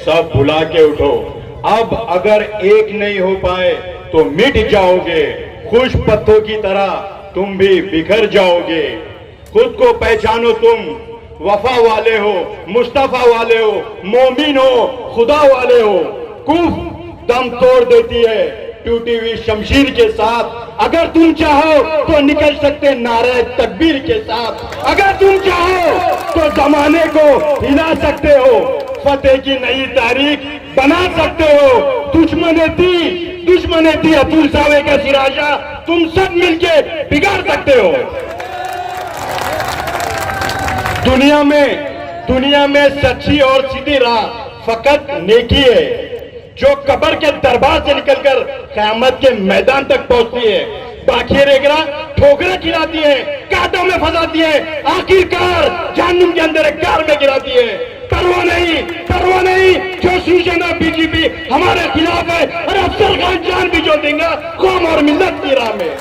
सब भुला के उठो। अब अगर एक नहीं हो पाए तो मिट जाओगे, खुश पत्तों की तरह तुम भी बिखर जाओगे। खुद को पहचानो, तुम वफा वाले हो, मुस्तफा वाले हो, मोमिन हो, खुदा वाले हो। कुफ दम तोड़ देती है टूटी हुई शमशीर के साथ। अगर तुम चाहो तो निकल सकते नारे तकबीर के साथ। अगर तुम चाहो तो जमाने को हिला सकते हो, फतेह की नई तारीख बना सकते हो। दुश्मने थी अतुल सावे का सिराजा, तुम सब मिलके बिगाड़ सकते हो। दुनिया में सच्ची और सीधी राह फकत नेकी है, जो कब्र के दरबार से निकलकर क़यामत के मैदान तक पहुंचती है। बाकी रेगरा ठोकरें खिलाती है, कांटों में फंसाती है, आखिरकार जहन्नुम के अंदर एक कार में गिराती है। परवाह नहीं जो शिवसेना बीजेपी हमारे खिलाफ है, और अफसर खान जान भी जो देंगे कौम और मिल्लत की राह में।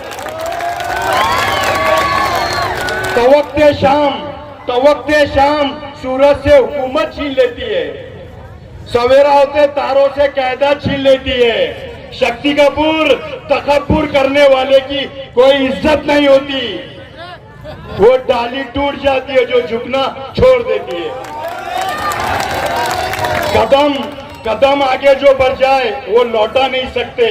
तवक्ते शाम सूरज से हुकूमत छीन लेती है, सवेरा होते तारों से कायदा छीन लेती है। शक्ति कपूर तकब्बुर करने वाले की कोई इज्जत नहीं होती, वो डाली टूट जाती है जो झुकना छोड़ देती है। कदम आगे जो बढ़ जाए वो लौटा नहीं सकते,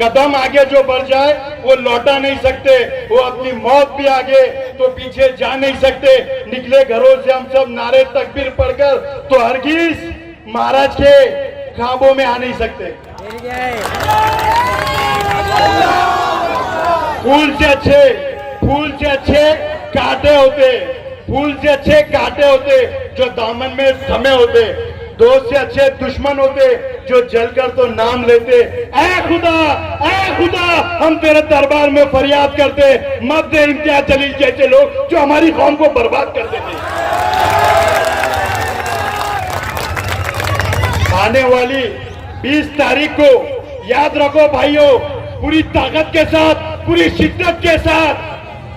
कदम आगे जो बढ़ जाए वो लौटा नहीं सकते। वो अपनी मौत भी आगे तो पीछे जा नहीं सकते। निकले घरों से हम सब नारे तकबीर पढ़कर तो हरगिज महाराज के ख्वाबों में आ नहीं सकते। फूल से अच्छे कांटे होते जो दामन में थमे होते। दोस्त से अच्छे दुश्मन होते जो जलकर तो नाम लेते। ऐ खुदा हम तेरे दरबार में फरियाद करते, मत दे इम्तियाज जलील जैसे लोग जो हमारी कौम को बर्बाद कर देते। आने वाली 20 तारीख को याद रखो भाइयों, पूरी ताकत के साथ, पूरी शिद्दत के साथ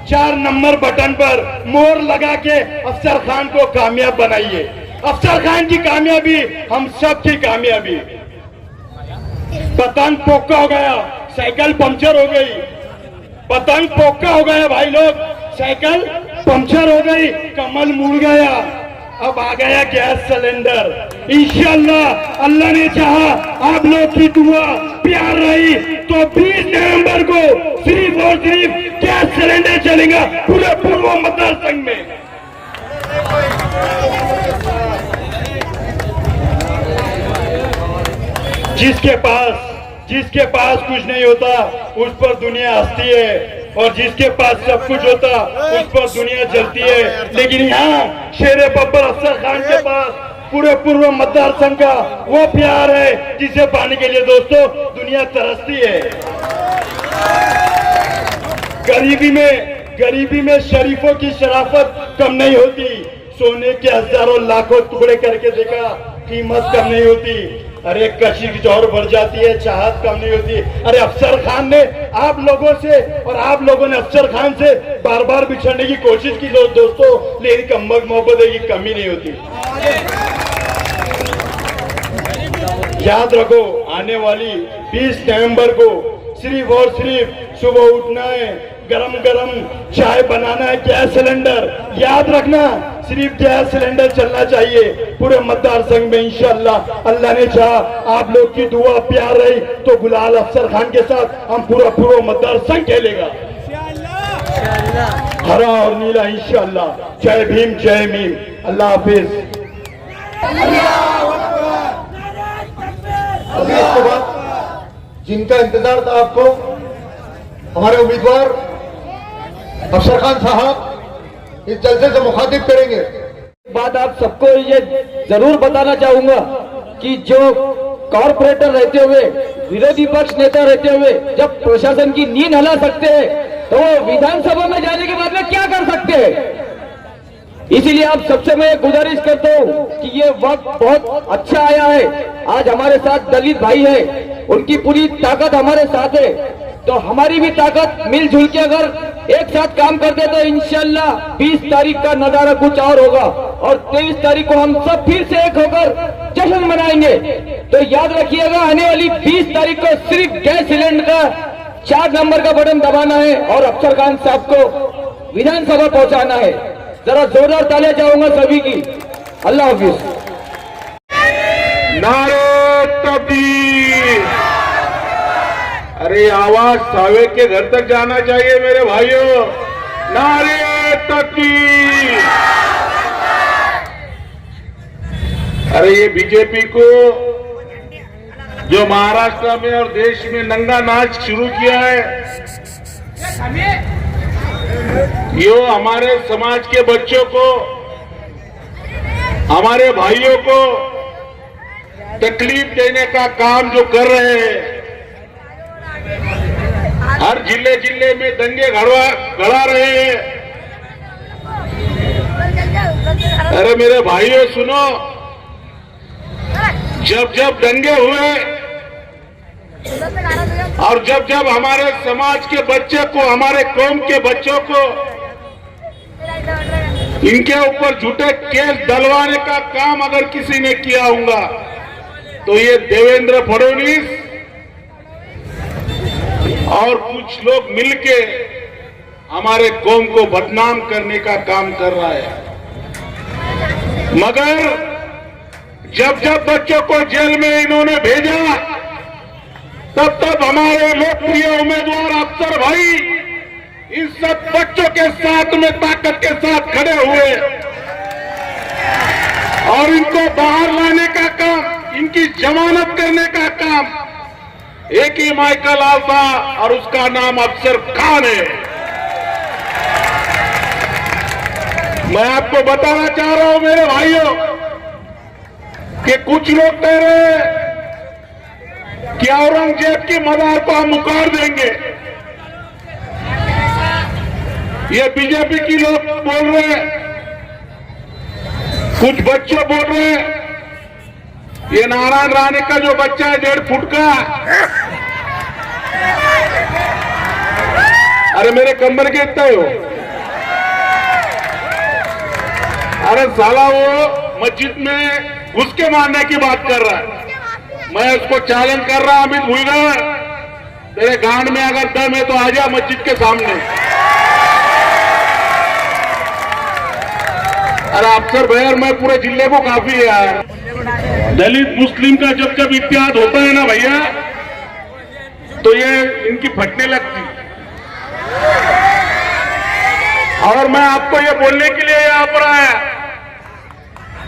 4 नंबर बटन पर मोहर लगा के अफसर खान को कामयाब बनाइए। अफसर खान की कामयाबी हम सब की कामयाबी। पतंग पोका हो गया, साइकिल पंचर हो गई। पतंग पोका हो गया भाई लोग, साइकिल पंचर हो गई, कमल मुड़ गया, अब आ गया गैस सिलेंडर। इंशाअल्लाह अल्लाह ने चाहा, आप लोग की दुआ प्यार रही तो 20 नवंबर को सिर्फ और सिर्फ गैस सिलेंडर चलेगा पूरे पूर्व मतदार संघ में। जिसके पास कुछ नहीं होता उस पर दुनिया हंसती है, और जिसके पास सब कुछ होता उस पर दुनिया जलती है। लेकिन यहाँ शेरे बब्बर अफसर खान के पास पूरे पूर्व मतदार संघ का वो प्यार है जिसे पाने के लिए दोस्तों दुनिया तरसती है। गरीबी में शरीफों की शराफत कम नहीं होती। सोने के हजारों लाखों टुकड़े करके देखा, कीमत कम नहीं होती। अरे कशिश और बढ़ जाती है, चाहत कम नहीं होती। अरे अफसर खान ने आप लोगों से और आप लोगों ने अफसर खान से बार बार बिछड़ने की कोशिश की दोस्तों, लेकिन कमबख्त मोहब्बत की कमी नहीं होती। याद रखो, आने वाली 20 नवंबर को सिर्फ और सिर्फ सुबह उठना है, गरम गरम चाय बनाना है, गैस सिलेंडर याद रखना, सिर्फ गैस सिलेंडर चलना चाहिए पूरे मतदार संघ में। इंशाअल्लाह अल्लाह ने चाहा, आप लोग की दुआ प्यार रही तो गुलाल अफसर खान के साथ हम पूरा मतदार संघ खेलेगा, हरा और नीला इंशाअल्लाह। जय भीम जय मीम, अल्लाह हाफिज। अभी इसके बाद जिनका इंतजार था आपको, हमारे उम्मीदवार अफसर खान साहब इस जलसे से मुखातिब करेंगे। बात आप सबको ये जरूर बताना चाहूंगा कि जो कॉर्पोरेटर रहते हुए, विरोधी पक्ष नेता रहते हुए जब प्रशासन की नींद हिला सकते हैं तो वो विधानसभा में जाने के बाद में क्या कर सकते हैं। इसीलिए आप सबसे मैं गुजारिश करता हूँ कि ये वक्त बहुत अच्छा आया है। आज हमारे साथ दलित भाई है, उनकी पूरी ताकत हमारे साथ है, तो हमारी भी ताकत मिलजुल के अगर एक साथ काम करते तो इंशाल्लाह 20 तारीख का नजारा कुछ और होगा और 23 तारीख को हम सब फिर से एक होकर जश्न मनाएंगे। तो याद रखिएगा, आने वाली 20 तारीख को सिर्फ गैस सिलेंडर का 4 नंबर का बटन दबाना है और अफसर खान साहब को विधानसभा पहुंचाना है। जरा जोरदार तालियां चाहूंगा सभी की। अल्लाह हाफिज। नारे तकबीर। अरे आवाज सावे के घर तक जाना चाहिए मेरे भाइयों। नारे तकबीर। अरे ये बीजेपी को जो महाराष्ट्र में और देश में नंगा नाच शुरू किया है, ये हमारे समाज के बच्चों को, हमारे भाइयों को तकलीफ देने का काम जो कर रहे हैं, हर जिले जिले में दंगे गड़ा रहे हैं। अरे मेरे भाइयों सुनो, जब जब दंगे हुए और जब जब हमारे समाज के बच्चे को, हमारे कौम के बच्चों को इनके ऊपर झूठे केस डलवाने का काम अगर किसी ने किया होगा तो ये देवेंद्र फडणवीस और कुछ लोग मिलके हमारे कौम को बदनाम करने का काम कर रहा है। मगर जब जब बच्चों को जेल में इन्होंने भेजा, तब तब हमारे लोकप्रिय उम्मीदवार अफसर भाई इन सब बच्चों के साथ में ताकत के साथ खड़े हुए और इनको बाहर लाने का काम, इनकी जमानत करने का काम एक ही माइकल लाल था और उसका नाम अफसर खान है। मैं आपको बताना चाह रहा हूं मेरे भाइयों कि कुछ लोग कह रहे हैं कि औरंगजेब की मजार को हम उखाड़ देंगे। ये बीजेपी की लोग बोल रहे हैं, कुछ बच्चे बोल रहे हैं, ये नारायण राणे का जो बच्चा है 1.5 फुट का, अरे मेरे कमर के इतना हो, अरे साला वो मस्जिद में घुस के मारने की बात कर रहा है। मैं उसको चैलेंज कर रहा, अमित भुईगर, तेरे गांड में अगर दम है तो आजा मस्जिद के सामने। अरे अफसर भैया, मैं पूरे जिले को काफी है यार। दलित मुस्लिम का जब जब इत्तेहाद होता है ना भैया, तो ये इनकी फटने लगती। और मैं आपको ये बोलने के लिए यहाँ पर आया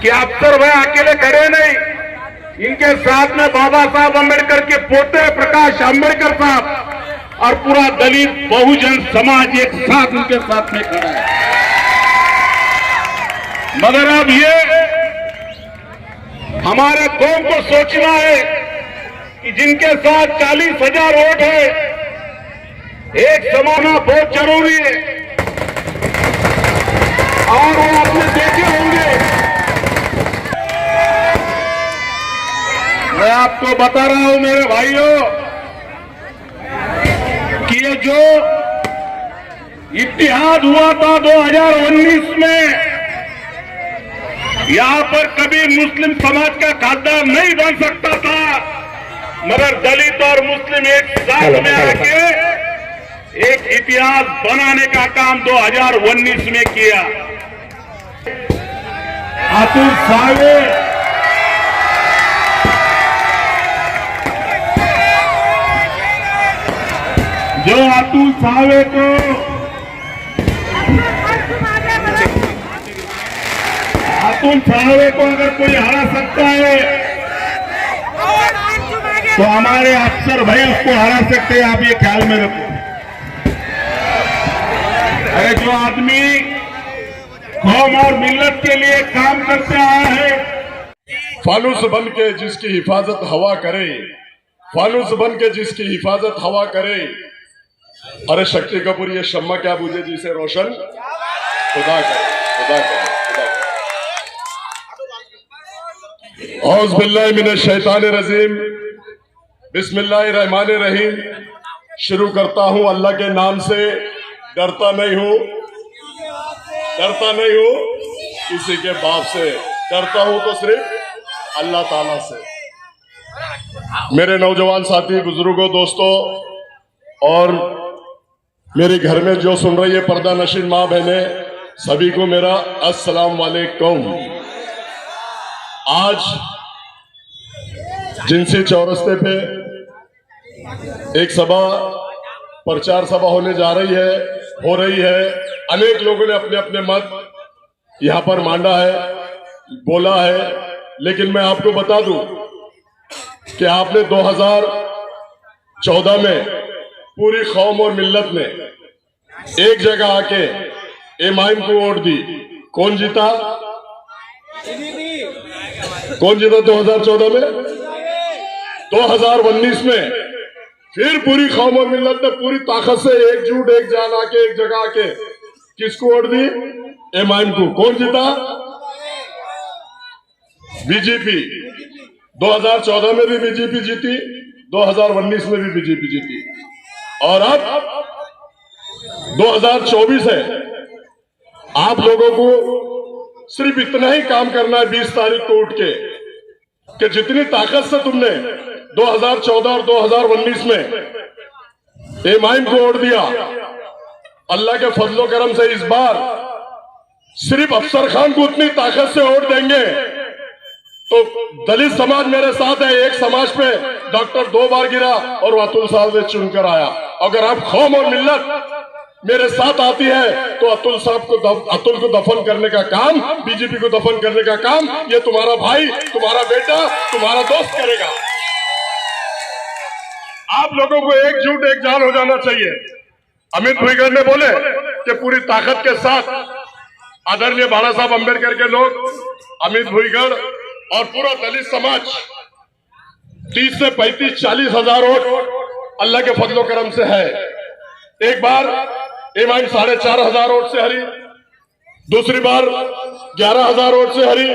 कि अफसर भाई अकेले खड़े नहीं, इनके साथ में बाबा साहब अम्बेडकर के पोते प्रकाश अम्बेडकर साहब और पूरा दलित बहुजन समाज एक साथ उनके साथ में खड़ा है। मगर अब ये हमारे कौम को सोचना है कि जिनके साथ 40,000 वोट है, एक समाना बहुत जरूरी है। और वो आपने देखे होंगे, मैं आपको बता रहा हूं मेरे भाइयों कि ये जो इत्तेहाद हुआ था 2019 में, यहां पर कभी मुस्लिम समाज का खासदार नहीं बन सकता था, मगर दलित और मुस्लिम एक साथ में आके एक इतिहास बनाने का काम 2019 में किया। अतुल सावे जो अतुल सावे को अगर कोई हरा सकता है तो हमारे अफसर भाई उसको हरा सकते हैं, आप ये ख्याल में रखो। अरे जो आदमी कौम और मिल्लत के लिए काम करते आया है, फानुस बन के जिसकी हिफाजत हवा करे, फानुस बन के जिसकी हिफाजत हवा करे। अरे शक्ति कपूर, ये शम्मा क्या बुझे जिसे रोशन खुदा करे, खुदा करे, खुदा करे। औज़ बिल्लाहि मिनश शैतानिर रजीम, बिस्मिल्लाहिर रहमानिर रहीम। शुरू करता हूं अल्लाह के नाम से डरता नहीं हूं, डरता नहीं हूं किसी के बाप से, डरता हूं तो सिर्फ अल्लाह ताला से। मेरे नौजवान साथी, बुजुर्गों, दोस्तों और मेरे घर में जो सुन रही है पर्दा नशीन माँ बहने, सभी को मेरा अस्सलाम वालेकुम। आज जिनसी चौरस्ते पे एक सभा, प्रचार सभा होने जा रही है, हो रही है। अनेक लोगों ने अपने अपने मत यहां पर मांडा है, बोला है, लेकिन मैं आपको बता दूं कि आपने 2014 में पूरी कौम और मिल्लत ने एक जगह आके एमआईएम को वोट दी। कौन जीता? कौन जीता 2014 में? 2019 में फिर पूरी कौम और मिल्लत ने पूरी ताकत से एकजुट, एक जान आके एक जगह आके किसको वोट दी? एमआईएम को। कौन जीता? बीजेपी। 2014 में भी बीजेपी जीती, 2019 में भी बीजेपी जीती, और अब 2024 है। आप लोगों को सिर्फ इतना ही काम करना है 20 तारीख को उठ के कि जितनी ताकत से तुमने 2014 और 2019 में एमआईएम को वोट दिया, अल्लाह के फजलो करम से इस बार सिर्फ अफसर खान को उतनी ताकत से वोट देंगे तो दलित समाज मेरे साथ है। एक समाज पे डॉक्टर 2 बार गिरा और अतुल साहब ने चुनकर आया। अगर आप कौम और मिल्लत मेरे साथ आती है तो अतुल को दफन करने का काम, बीजेपी को दफन करने का काम ये तुम्हारा भाई, तुम्हारा बेटा, तुम्हारा दोस्त करेगा। आप लोगों को एकजुट, एक जान हो जाना चाहिए। अमित भुईगढ़ ने बोले कि पूरी ताकत के साथ आदरणीय बाला साहब अम्बेडकर के लोग, अमित भुईगढ़ और पूरा दलित समाज 30 से 35-40 हजार वोट अल्लाह के फजलो करम से है। एक बार एमआईएम 4,500 वोट से हरी, दूसरी बार 11,000 वोट से हरी,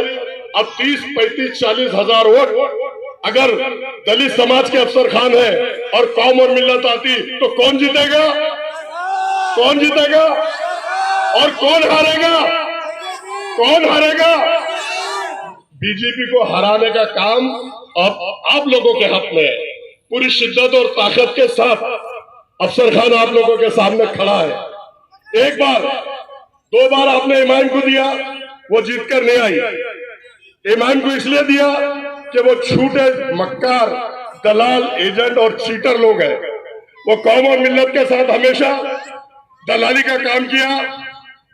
अब 30, 35, 40 हजार वोट अगर दलित समाज के अफसर खान है और कौम और मिल्लत आती तो कौन जीतेगा? कौन जीतेगा और कौन हारेगा? कौन हारेगा? बीजेपी को हराने का काम अब आप लोगों के हाथ में है। पूरी शिद्दत और ताकत के साथ अफसर खान आप लोगों के सामने खड़ा है। एक बार, 2 बार आपने एमआईएम को दिया, वो जीत कर नहीं आई। एमआईएम को इसलिए दिया कि वो छूटे मक्कार, दलाल, एजेंट और चीटर लोग हैं। वो कौम और मिल्लत के साथ हमेशा दलाली का काम किया,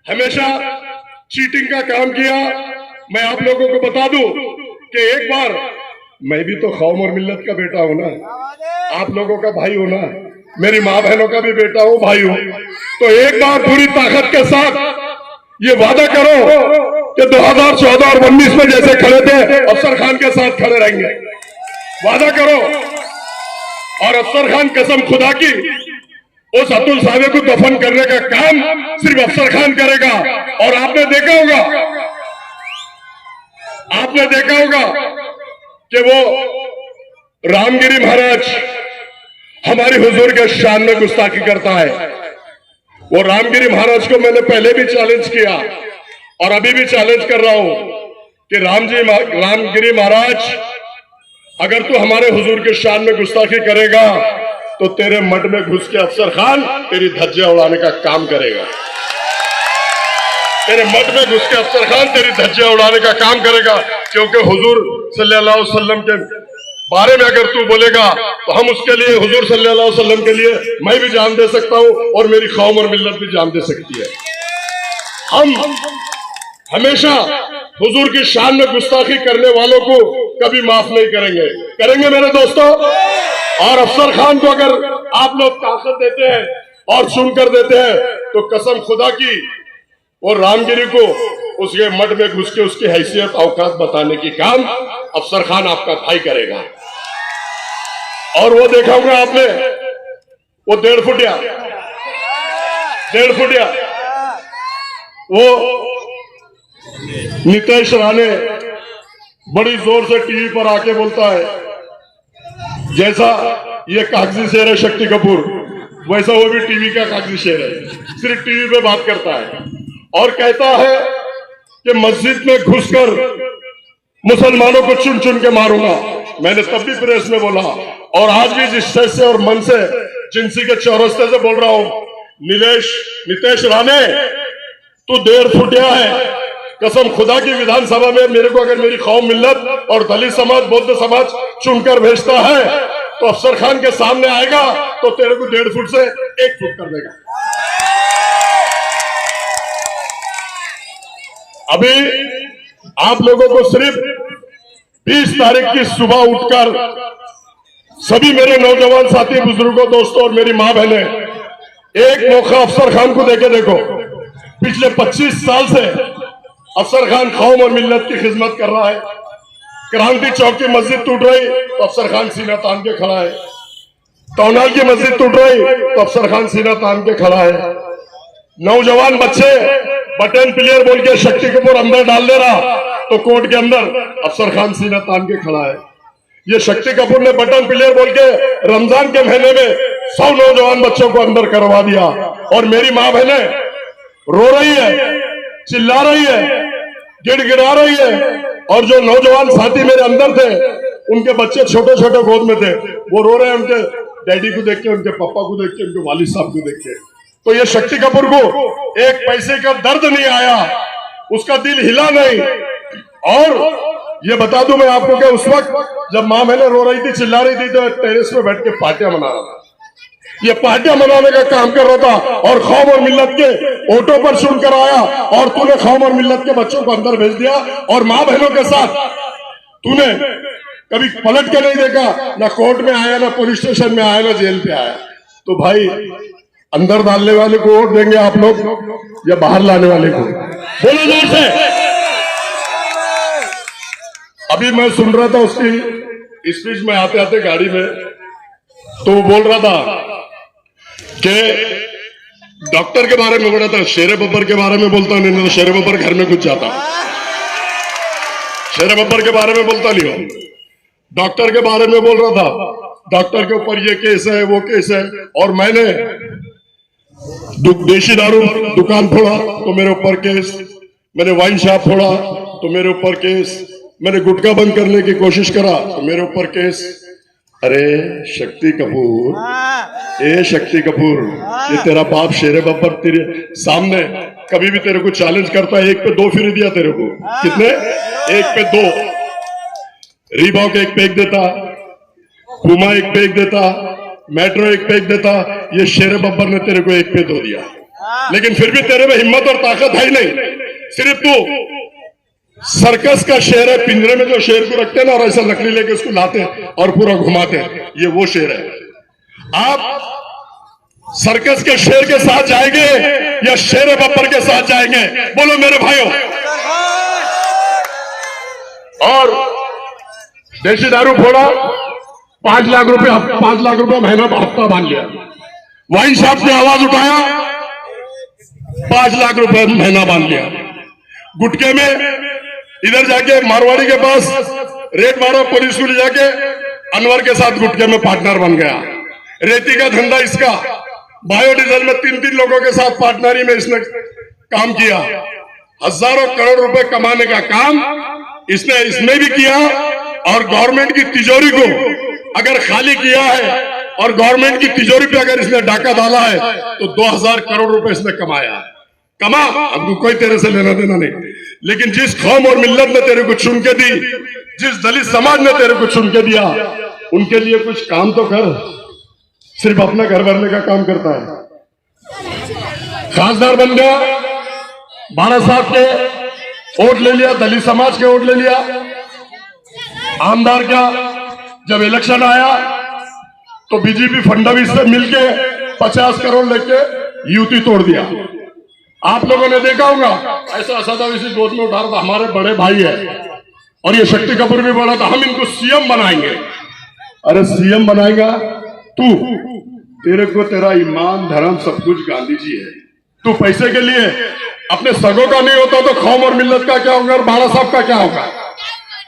हमेशा चीटिंग का काम किया। मैं आप लोगों को बता दूं कि एक बार मैं भी तो कौम और मिल्लत का बेटा हूं ना, आप लोगों का भाई हूं ना, मेरी माँ बहनों का भी बेटा हूं, भाई हूं। तो एक बार पूरी ताकत के साथ ये वादा करो कि 2014 और 19 में जैसे खड़े थे अफसर खान के साथ खड़े रहेंगे। वादा करो। और अफसर खान कसम खुदा की उस अतुल साहब को दफन करने का काम सिर्फ अफसर खान करेगा। और आपने देखा होगा कि वो रामगिरी महाराज हमारी हुजूर के शान में गुस्ताखी करता है। वो रामगिरी महाराज को मैंने पहले भी चैलेंज किया और अभी भी चैलेंज कर रहा हूं कि रामगिरी महाराज, अगर तू हमारे हुजूर के शान में गुस्ताखी करेगा तो तेरे मठ में घुस के अफसर खान तेरी धज्जियां उड़ाने का काम करेगा। तेरे मठ में घुस के अफसर खान तेरी धज्जियां उड़ाने का काम करेगा। क्योंकि हुजूर सल्लल्लाहु अलैहि वसल्लम के बारे में अगर तू बोलेगा तो हम उसके लिए, हुजूर सल्लल्लाहु अलैहि वसल्लम के लिए मैं भी जान दे सकता हूं और मेरी कौम और मिल्लत भी जान दे सकती है। हम हमेशा हुजूर की शान में गुस्ताखी करने वालों को कभी माफ नहीं करेंगे मेरे दोस्तों। और अफसर खान को अगर आप लोग ताकत देते हैं और सुनकर देते हैं तो कसम खुदा की वो रामगिरी को उसके मठ में घुस के उसकी हैसियत औकात बताने की काम अफसर खान आपका भाई करेगा। और वो देखा होगा आपने, वो 1.5 फुटिया वो नीतीश राणे बड़ी जोर से टीवी पर आके बोलता है, जैसा ये कागजी शेर है शक्ति कपूर, वैसा वो भी टीवी का कागजी शेर है, सिर्फ टीवी पे बात करता है और कहता है कि मस्जिद में घुसकर मुसलमानों को चुन चुन के मारूंगा। मैंने तब भी प्रेस में बोला और आज भी जिस शय से और मन से जिनसी के चौरस्ते से बोल रहा हूं, नितेश राणे तू 1.5 फुटिया है। कसम खुदा की विधानसभा में मेरे को अगर मेरी कौम मिल्लत और दलित समाज बौद्ध समाज चुनकर भेजता है तो अफसर खान के सामने आएगा तो तेरे को 1.5 फुट से 1 फुट कर देगा। अभी आप लोगों को सिर्फ 20 तारीख की सुबह उठकर सभी मेरे नौजवान साथी बुजुर्गों दोस्तों और मेरी मां बहने एक मौका अफसर खान को देके देखो। पिछले 25 साल से अफसर खान कौम और मिल्लत की खिदमत कर रहा है। क्रांति चौक की मस्जिद टूट रही तो अफसर खान सीना तान के खड़ा है, टौनाल की मस्जिद टूट रही तो अफसर खान सीना तान के खड़ा है। नौजवान बच्चे बटन प्लेयर बोल के शक्ति कपूर अंदर डाल दे रहा तो कोर्ट के अंदर अफसर खान सीना तान के खड़ा है। ये शक्ति कपूर ने बटन प्लेयर बोल के रमजान के महीने में 100 नौजवान बच्चों को अंदर करवा दिया और मेरी मां बहने रो रही है, चिल्ला रही है, गिड़गिड़ा रही है और जो नौजवान साथी मेरे अंदर थे उनके बच्चे छोटे छोटे गोद में थे वो रो रहे हैं उनके डैडी को देख के, उनके पापा को देख के, उनके वालिद साहब को देख के। तो ये शक्ति कपूर को एक पैसे का दर्द नहीं आया, उसका दिल हिला नहीं। और ये बता दूं मैं आपको कि उस वक्त जब मां बहने रो रही थी, चिल्ला रही थी तो टेरेस पे बैठ के पार्टियां मना रहा था। ये पार्टियां मनाने का काम कर रहा था और कौम और मिल्लत के ऑटो पर सुनकर आया और तूने कौम और मिल्लत के बच्चों को अंदर भेज दिया और मां बहनों के साथ तूने कभी पलट के नहीं देखा, ना कोर्ट में आया, ना पुलिस स्टेशन में आया, ना जेल पे आया। तो भाई अंदर डालने वाले को वोट देंगे आप लोग या बाहर लाने वाले को? बोलो जोर से। अभी मैं सुन रहा था उसकी स्पीच में आते आते गाड़ी में, तो वो बोल रहा था कि डॉक्टर के बारे में बोल रहा था, शेरे बब्बर के बारे में बोलता नहीं तो शेरे बब्बर घर में घुस जाता। शेरे बब्बर के बारे में बोलता नहीं हो, डॉक्टर के बारे में बोल रहा था। डॉक्टर के ऊपर ये केस है, वो केस है और मैंने देशी दारू दुकान फोड़ा तो मेरे ऊपर केस, मैंने वाइन शॉप फोड़ा तो मेरे ऊपर केस, मैंने गुटखा बंद करने की कोशिश करा तो मेरे ऊपर केस। अरे शक्ति कपूर, ए शक्ति कपूर, ये तेरा बाप शेरे बब्बर तेरे सामने कभी भी तेरे को चैलेंज करता है, 1 पे 2 फ्री दिया तेरे को। कितने? 1 पे 2। रीबॉक 1 पे 1 देता, पुमा 1 पे 1 देता, मेट्रो 1 पे 1 देता। ये शेरे बब्बर ने तेरे को 1 पे 2 दिया, लेकिन फिर भी तेरे में हिम्मत और ताकत है ही नहीं। सिर्फ तू सर्कस का शेर है, पिंजरे में जो शेर को रखते हैं ना और ऐसा लकड़ी लेके उसको लाते और पूरा घुमाते हैं, ये वो शेर है। आप सर्कस के शेर के साथ जाएंगे या शेर बब्बर के साथ जाएंगे? बोलो मेरे भाइयों। और देशी दारू फोड़ा, 5 लाख रुपए महीना हफ्ता बांध लिया। वाइन शॉप ने आवाज उठाया, 5 लाख रुपए महीना बांध लिया। गुटके में इधर जाके मारवाड़ी के पास रेड मारा, पुलिस को ले जाके अनवर के साथ गुटके में पार्टनर बन गया। रेती का धंधा इसका, बायोडीजल में 3 लोगों के साथ पार्टनरी में इसने काम किया। हजारों करोड़ रुपए कमाने का काम इसने इसमें भी किया और गवर्नमेंट की तिजोरी को अगर खाली किया है और गवर्नमेंट की तिजोरी पे अगर इसने डाका डाला है तो 2000 करोड़ रुपए इसने कमाया। कमा, अब कोई तेरे से लेना देना नहीं, लेकिन जिस कौम और मिल्लत ने तेरे को चुन के दी, जिस दलित समाज ने तेरे को चुन के दिया, उनके लिए कुछ काम तो कर। सिर्फ अपना घर भरने का काम करता है। खासदार बन गया, 12 साहब के वोट ले लिया, दलित समाज के वोट ले लिया। आमदार का जब इलेक्शन आया तो बीजेपी फडणवीस से मिलके 50 करोड़ लेके युति तोड़ दिया। आप लोगों ने देखा होगा, ऐसा सदाविसी गोद में उठा रहा था, हमारे बड़े भाई है। और ये शक्ति कपूर भी बोला था हम इनको सीएम बनाएंगे। अरे सीएम बनाएगा तू? तेरे को तेरा ईमान धर्म सब कुछ गांधी जी है। तू पैसे के लिए अपने सगों का नहीं होता तो कौम और मिल्लत का क्या होगा और बाड़ा साहब का क्या होगा?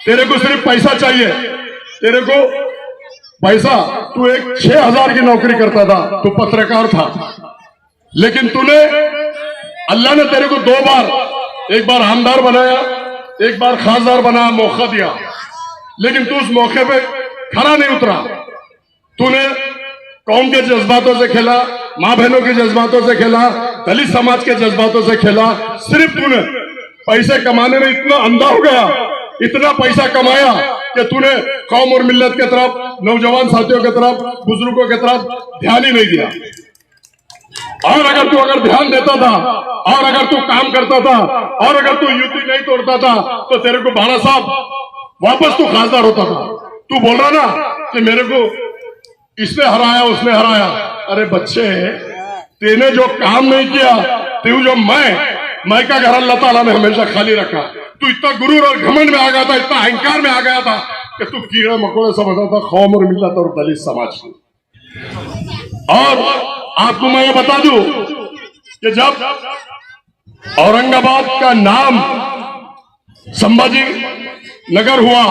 तेरे को सिर्फ पैसा चाहिए, तेरे को पैसा, तू एक 6,000 की नौकरी करता था, तू पत्रकार था, लेकिन तूने, अल्लाह ने तेरे को 2 बार, एक बार आमदार बनाया, एक बार खासदार बनाया, मौका दिया, लेकिन तू उस मौके पे खरा नहीं उतरा। तूने कौम के जज्बातों से खेला, मां बहनों के जज्बातों से खेला, दलित समाज के जज्बातों से खेला। सिर्फ तूने पैसे कमाने में इतना अंधा हो गया, इतना पैसा कमाया कि तूने कौम और मिल्लत के तरफ, नौजवान साथियों के तरफ, बुजुर्गों के तरफ ध्यान ही नहीं दिया। और अगर ध्यान देता था, और अगर तू काम करता था, और अगर तू युति नहीं तोड़ता था, तो तेरे को भाड़ा साहब वापस तू खासदार होता था। तू बोल रहा ना कि मेरे को इसने हराया, उसने हराया। अरे बच्चे, तेने जो काम नहीं किया, तू जो मैं का घर अल्लाह ताला ने हमेशा खाली रखा। तू इतना गुरूर और घमंड में आ गया था, इतना अहंकार में आ गया था कि तू कीड़े मकोड़े समझता था कौम और मिल्लत और दलित समाज को। और आपको मैं ये बता दूं कि जब औरंगाबाद का नाम संभाजी नगर हुआ,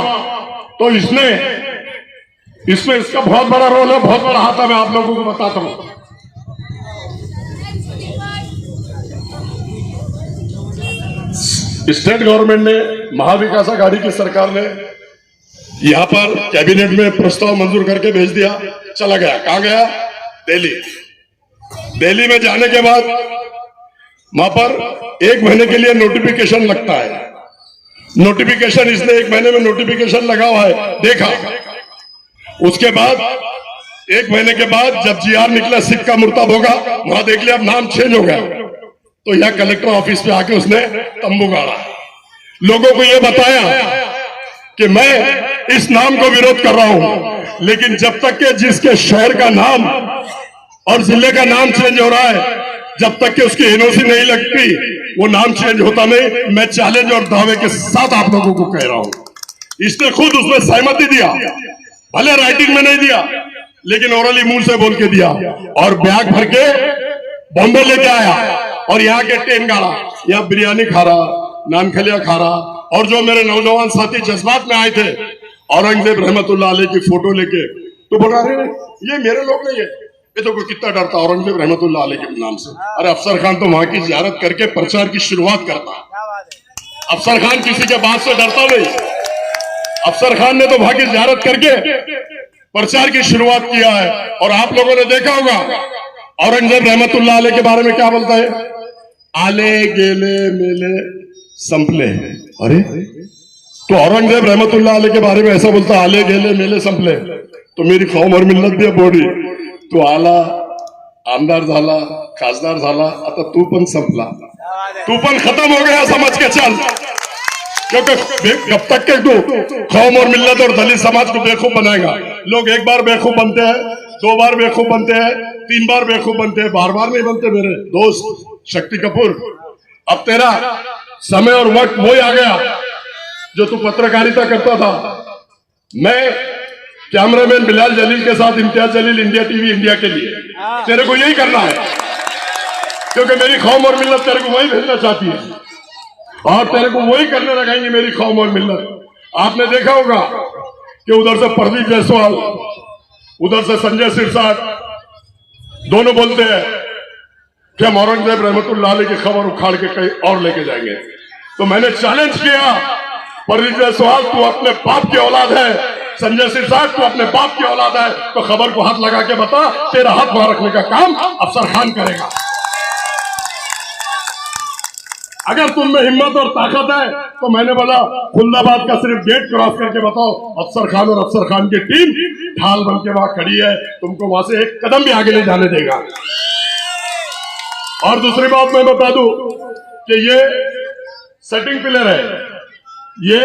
तो इसमें इसका बहुत बड़ा रोल है, बहुत बड़ा हाथ है। मैं आप लोगों को बताता हूं। स्टेट गवर्नमेंट ने, महाविकास आघाड़ी की सरकार ने यहां पर कैबिनेट में प्रस्ताव मंजूर करके भेज दिया, चला गया। कहां गया? दिल्ली। दिल्ली में जाने के बाद वहां पर 1 महीने के लिए नोटिफिकेशन लगता है। नोटिफिकेशन इसने 1 महीने में नोटिफिकेशन लगा हुआ है, देखा। उसके बाद 1 महीने के बाद जब जीआर निकला, सिक्का मुर्तब होगा, वहां देख लिया अब नाम चेंज हो गया। तो यहां कलेक्टर ऑफिस पे आके उसने तंबू गाड़ा, लोगों को यह बताया कि मैं इस नाम को विरोध कर रहा हूं, लेकिन जब तक के जिसके शहर का नाम और जिले का नाम चेंज हो रहा है, जब तक कि उसकी एनओसी नहीं लगती, वो नाम चेंज होता नहीं। मैं चैलेंज और दावे के साथ आप लोगों को कह रहा हूं। इसने खुद उसमें सहमति दिया, भले राइटिंग में नहीं दिया, लेकिन ओरली मुंह से बोल के दिया, और बैग भर के बॉम्बे लेके आया और यहाँ के ट्रेन गाड़ा, यहाँ बिरयानी खा रहा, नान खलिया खा रहा। और जो मेरे नौजवान साथी जज्बात में आए थे, औरंगजेब रहमतुल्लाह अलैह की फोटो लेके, तो बोला अरे ये मेरे लोग नहीं है, ये तो कोई कितना डरता औरंगजेब रहमतुल्लाह अलैह के नाम से। अरे अफसर खान तो वहां की जियारत करके प्रचार की शुरुआत करता। अफसर खान किसी के बात से डरता नहीं। अफसर खान ने तो वहां की जियारत करके प्रचार की शुरुआत किया है। और आप लोगों ने देखा होगा औरंगजेब रहमतुल्लाह अलैह के बारे में क्या बोलता है? आले गेले मेले संपले। अरे तो औरंगजेब रहमतुल्लाह अलैह के बारे में ऐसा बोलता, आले गेले मेले संपले, तो मेरी कौम और मिल्लत भी बोडी, तू आला, आमदार झाला, खासदार झाला, आता तू पण संपला, तू पण खत्म हो गया, समझ के चल। क्योंकि जब तक के तू कौम और मिल्लत और दलित समाज को बेवकूफ बनाएगा, लोग 1 बार बेवकूफ बनते हैं, 2 बार बेवकूफ बनते हैं, 3 बार बेवकूफ बनते हैं, बार नहीं बनते। मेरे दोस्त शक्ति कपूर, अब तेरा समय और वक्त वही आ गया जो तू पत्रकारिता करता था। मैं कैमरामैन बिलाल जलील के साथ Imtiaz Jaleel, India TV India के लिए, तेरे को यही करना है, क्योंकि मेरी कौम और मिल्लत तेरे को वही भेजना चाहती है, और तेरे को वही करने लगाएंगे मेरी कौम और मिल्लत। आपने देखा होगा कि उधर से प्रदीप जायसवाल, उधर से संजय सिरसाट, दोनों बोलते हैं कि हम औरंगजेब रहमतुल्लाह अलैह की खबर उखाड़ के कहीं और लेके जाएंगे। तो मैंने चैलेंज किया, प्रदीप जायसवाल तू अपने बाप की औलाद है, संजय सिरसाट तू अपने बाप की औलाद है, तो खबर को हाथ लगा के बता, तेरा हाथ वहां रखने का काम अफसर खान करेगा। अगर तुम में हिम्मत और ताकत है तो मैंने बोला खुल्दाबाद का सिर्फ गेट क्रॉस करके बताओ, अफसर खान और अफसर खान की टीम ढाल बन के वहां खड़ी है, तुमको वहां से 1 कदम भी आगे नहीं जाने देगा। और दूसरी बात मैं बता दूं कि ये सेटिंग प्लेयर है, ये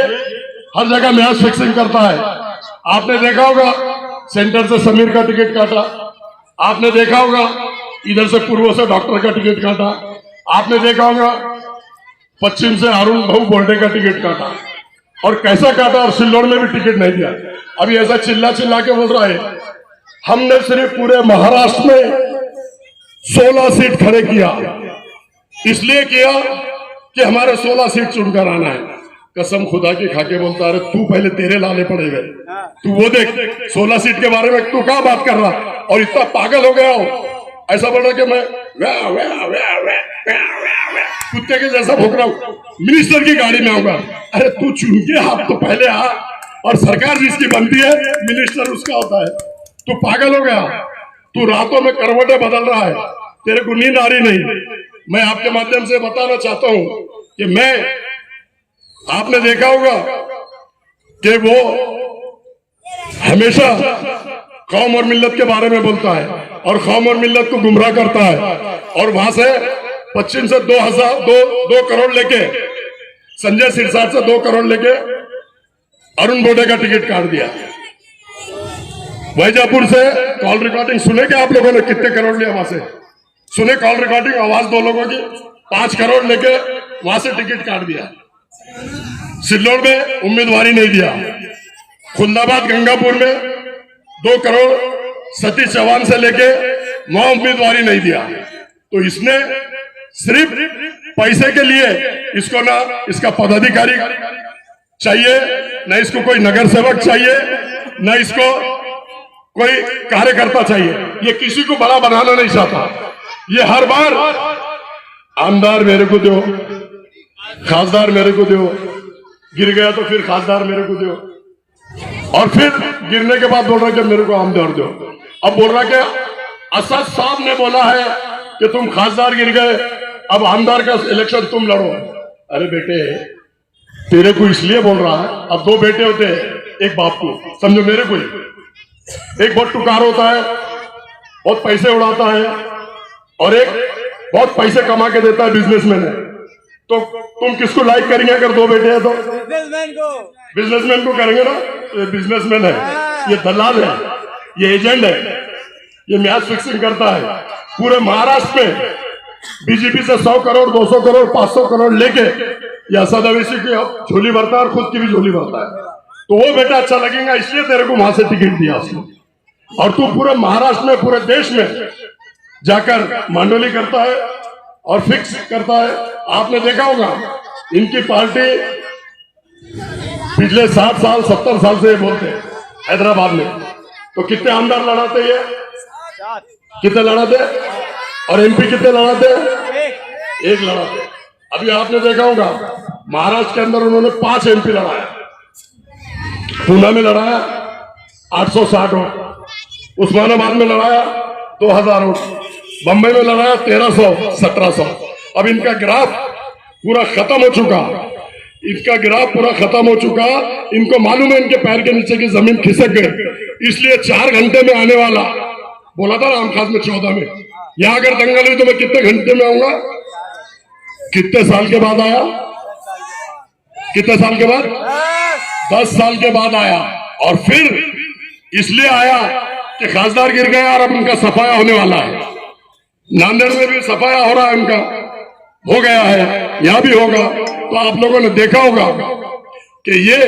हर जगह मैच फिक्सिंग करता है। आपने देखा होगा सेंटर से समीर का टिकट काटा, आपने देखा होगा इधर से पूर्व से डॉक्टर का टिकट काटा, आपने देखा होगा पश्चिम से अरुण भाऊ बोर्डे का टिकट काटा, और कैसा काटा, और सिल्लोड़ में भी टिकट नहीं दिया। अभी ऐसा चिल्ला चिल्ला के बोल रहा है, हमने सिर्फ पूरे महाराष्ट्र में 16 सीट खड़े किया, इसलिए किया कि हमारे 16 सीट चुनकर आना है। कसम खुदा की खाके बोलता, अरे तू पहले तेरे लाले पड़े गए, तू वो देख 16 सीट के बारे में तू क्या बात कर रहा, और इतना पागल हो गया हो, ऐसा बोल रहा कि मैं व्या, व्या, व्या, व्या, व्या, व्या, व्या, कुत्ते के जैसा भोग रहा हूं, मिनिस्टर की गाड़ी में आऊंगा। अरे तू चुन के आप तो पहले आ, और सरकार जिसकी बनती है मिनिस्टर उसका होता है। तू पागल हो गया, तू रातों में करवटें बदल रहा है, तेरे को नींद आ रही नहीं। मैं आपके माध्यम से बताना चाहता हूं कि मैं, आपने देखा होगा कि वो हमेशा कौम और मिल्लत के बारे में बोलता है और कौम और मिल्लत को गुमराह करता है, और वहां से पश्चिम से 2 करोड़ लेके, संजय सिरसाट से 2 करोड़ लेके अरुण बोडे का टिकट काट दिया। वैजापुर से कॉल रिकॉर्डिंग सुने क्या आप लोगों ने, कितने करोड़ लिया वहां से? सुने कॉल रिकॉर्डिंग, आवाज 2 लोगों की, 5 करोड़ लेके वहां से टिकट काट दिया। सिल्लोड़ में उम्मीदवारी नहीं दिया। खुलदाबाद गंगापुर में 2 करोड़ सतीश चौहान से लेके वहां उम्मीदवारी नहीं दिया। तो इसने सिर्फ पैसे के लिए, इसको ना इसका पदाधिकारी चाहिए, ना इसको कोई नगर सेवक चाहिए, ना इसको कोई कार्यकर्ता चाहिए, ये किसी को बड़ा बनाना नहीं चाहता। ये हर बार आमदार मेरे को दो, खासदार मेरे को दो, गिर गया तो फिर खासदार मेरे को दो, और फिर गिरने के बाद बोल रहा कि मेरे को आमदार दो। अब बोल रहा कि असद साहब ने बोला है कि तुम खासदार गिर गए, अब आमदार का इलेक्शन तुम लड़ो। अरे बेटे, तेरे को इसलिए बोल रहा है, अब 2 बेटे होते हैं एक बाप को, समझो मेरे को ही, एक बहुत टुकार होता है, बहुत पैसे उड़ाता है, और एक बहुत पैसे कमा के देता है, बिजनेसमैन है। तो तुम किसको लाइक करेंगे अगर 2 बेटे हैं तो? बिजनेसमैन को करेंगे ना। ये बिजनेसमैन है, ये दलाल है, ये एजेंट है, ये मैच फिक्सिंग करता है। पूरे महाराष्ट्र में बीजेपी से 100 करोड़ 200 करोड़ 500 करोड़ लेके ये असद अवैसी की झोली भरता है और खुद की भी झोली भरता है। तो वो बेटा अच्छा लगेगा, इसलिए तेरे को वहां से टिकट दिया उसने। और तू पूरे महाराष्ट्र में, पूरे देश में जाकर मांडोली करता है और फिक्स करता है। आपने देखा होगा इनकी पार्टी पिछले 60 साल 70 साल से ये बोलते हैं हैदराबाद में, तो कितने आमदार लड़ाते ये, कितने लड़ाते, और एमपी कितने लड़ाते? एक लड़ाते। अभी आपने देखा होगा महाराष्ट्र के अंदर उन्होंने 5 एमपी लड़ाया। पूना में लड़ाया 860 वोट, उस्मानाबाद में लड़ाया 2000 वोट, बंबई में लड़ाया 1300-1700। अब इनका ग्राफ पूरा खत्म हो चुका, इनका ग्राफ पूरा खत्म हो चुका। इनको मालूम है इनके पैर के नीचे की जमीन खिसक गई, इसलिए 4 घंटे में आने वाला बोला था रामखास में 14 में। यहां अगर दंगल हुई तो मैं कितने घंटे में आऊंगा? कितने साल के बाद आया? कितने साल के बाद? 10 साल के बाद आया। और फिर इसलिए आया कि खासदार गिर गया और अब उनका सफाया होने वाला है। नांदेड़ में भी सफाया हो रहा है, उनका हो गया है, यहां भी होगा। तो आप लोगों ने देखा होगा कि ये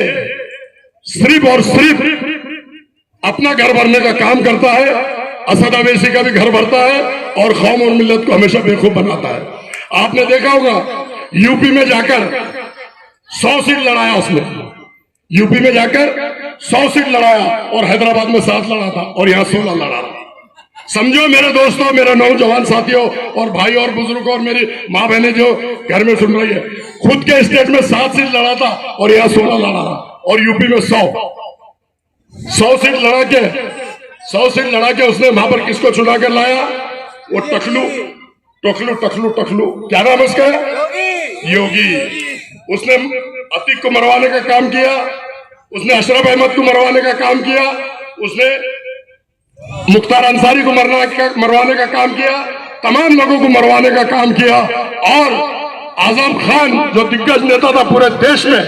सिर्फ और सिर्फ अपना घर भरने का काम करता है। असद अवैसी का भी घर भरता है और कौम और मिल्लत को हमेशा बेवकूफ बनाता है। आपने देखा होगा यूपी में जाकर 100 सीट लड़ाया उसने, यूपी में जाकर 100 सीट लड़ाया और हैदराबाद में 7 लड़ा था और यहां 16 लड़ा था। समझो मेरे दोस्तों, मेरे नौजवान साथियों और भाई और बुजुर्ग और मेरी माँ बहनें जो घर में सुन रही है, खुद के स्टेट में 7 सीट लड़ा था और यहाँ 16 लड़ा था, और यूपी में 100 सीट लड़ा के 100 सीट लड़ा के उसने वहां पर किसको चुना कर लाया? वो टकलू, क्या नाम है उसका? योगी। उसने अतीक को मरवाने का काम किया, उसने अशरफ अहमद को मरवाने का काम किया, उसने मुख्तार अंसारी को मरवाने का काम किया, तमाम लोगों को मरवाने का काम किया। और आजम खान जो दिग्गज नेता था पूरे देश में,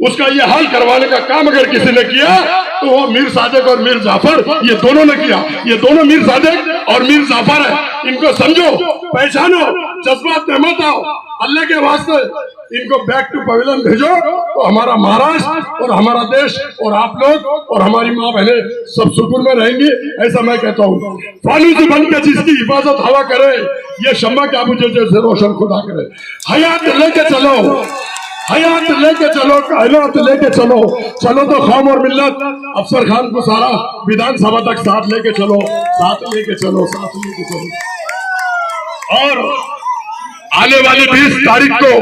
उसका ये हाल करवाने का काम अगर किसी ने किया तो वो मीर सादिक और मीर जाफर, ये दोनों ने किया। ये दोनों मीर सादिक और मीर जाफर है। इनको समझो, पहचानो, जज्बात में मत आओ। अल्लाह के वास्ते इनको बैक टू पवेलियन भेजो तो हमारा महाराष्ट्र और हमारा देश और आप लोग और हमारी माँ बहनें सब सुकून में रहेंगी, ऐसा मैं कहता हूँ। फानूस बन के जिसकी हिफाजत हवा करे, ये शम्मा क्या मुझे जैसे रोशन खुदा करे। हयात लेके चलो, हयात लेके चलो, कायनात लेके चलो, चलो तो कौम और मिल्लत अफसर खान को सारा विधानसभा तक साथ लेके चलो, साथ लेके चलो, साथ लेके चलो। और आने वाली 20 तारीख को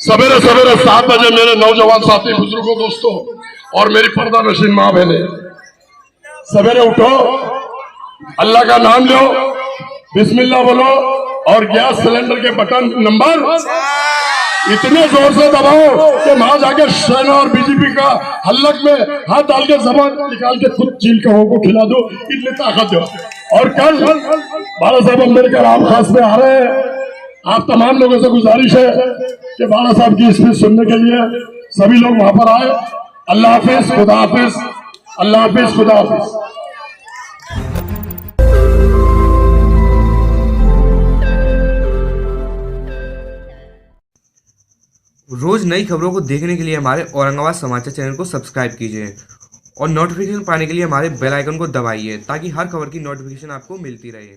सवेरे सवेरे 7 बजे मेरे नौजवान साथी बुजुर्गों दोस्तों और मेरी पर्दा नशीन माँ बहने, सवेरे उठो, अल्लाह का नाम लो, बिस्मिल्लाह बोलो और गैस सिलेंडर के बटन नंबर इतने जोर से दबाओ कि वहां जाके सेना और बीजेपी का हल्लक में हाथ डाल के जबान निकाल के खुद चील कहो को खिला दो, इतनी ताकत दो। और कल बाला साहब अम्बेडकर आम खास में आ रहे हैं, आप तमाम लोगों से गुजारिश है कि बाला साहब की स्पीच सुनने के लिए सभी लोग वहां पर आए। अल्लाह हाफिज, खुदा हाफिज, अल्लाह हाफिज, खुदा हाफिज। रोज नई खबरों को देखने के लिए हमारे औरंगाबाद समाचार चैनल को सब्सक्राइब कीजिए और नोटिफिकेशन पाने के लिए हमारे बेल आइकन को दबाइए ताकि हर खबर की नोटिफिकेशन आपको मिलती रहे।